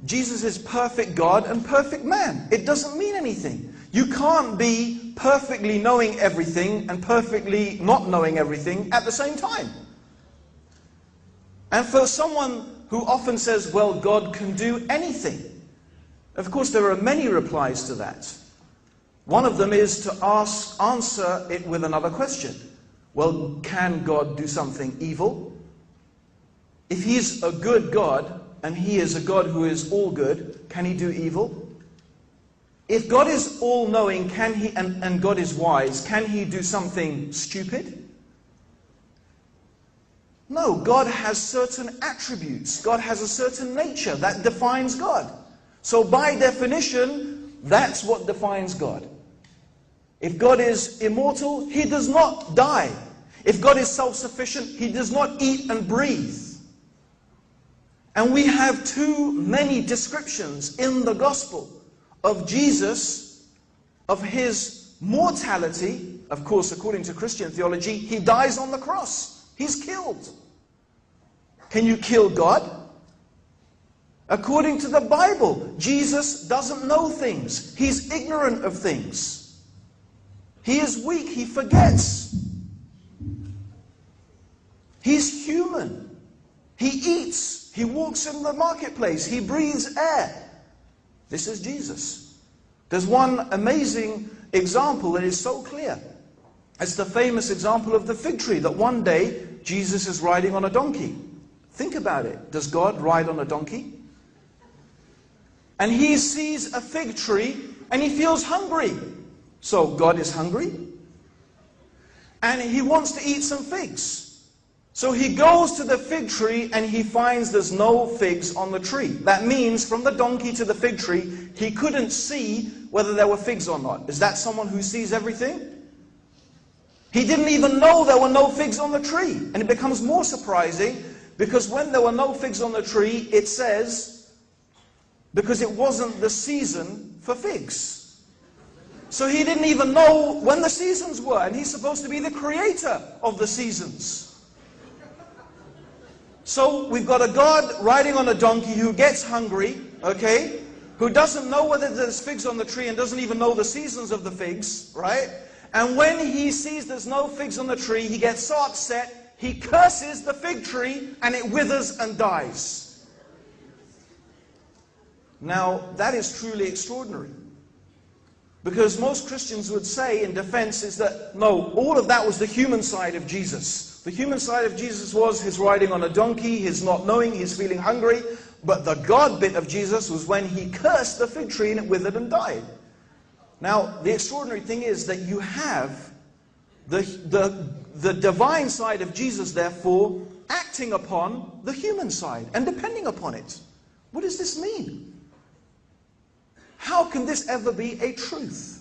Jesus is perfect God and perfect man. It doesn't mean anything. You can't be perfectly knowing everything and perfectly not knowing everything at the same time. And for someone who often says, well, God can do anything, of course there are many replies to that. One of them is to answer it with another question. Well, can God do something evil? If He's a good God, and He is a God who is all good, can He do evil? If God is all-knowing, can He, and God is wise, can He do something stupid? No, God has certain attributes. God has a certain nature that defines God. So by definition, that's what defines God. If God is immortal, He does not die. If God is self-sufficient, He does not eat and breathe. And we have too many descriptions in the gospel of Jesus, of His mortality. Of course, according to Christian theology, He dies on the cross. He's killed. Can you kill God? According to the Bible, Jesus doesn't know things. He's ignorant of things. He is weak. He forgets. He's human. He eats. He walks in the marketplace. He breathes air. This is Jesus. There's one amazing example that is so clear. It's the famous example of the fig tree, that one day Jesus is riding on a donkey. Think about it. Does God ride on a donkey? And He sees a fig tree and He feels hungry. So God is hungry. And He wants to eat some figs. So He goes to the fig tree and He finds there's no figs on the tree. That means from the donkey to the fig tree, He couldn't see whether there were figs or not. Is that someone who sees everything? He didn't even know there were no figs on the tree. And it becomes more surprising because when there were no figs on the tree, it says, because it wasn't the season for figs. So He didn't even know when the seasons were, and He's supposed to be the creator of the seasons. So we've got a God riding on a donkey who gets hungry, okay, who doesn't know whether there's figs on the tree and doesn't even know the seasons of the figs, right? And when He sees there's no figs on the tree, He gets so upset, He curses the fig tree and it withers and dies. Now, that is truly extraordinary. Because most Christians would say in defense is that, no, all of that was the human side of Jesus. The human side of Jesus was His riding on a donkey, His not knowing, His feeling hungry. But the God bit of Jesus was when He cursed the fig tree and it withered and died. Now, the extraordinary thing is that you have the divine side of Jesus, therefore, acting upon the human side and depending upon it. What does this mean? How can this ever be a truth?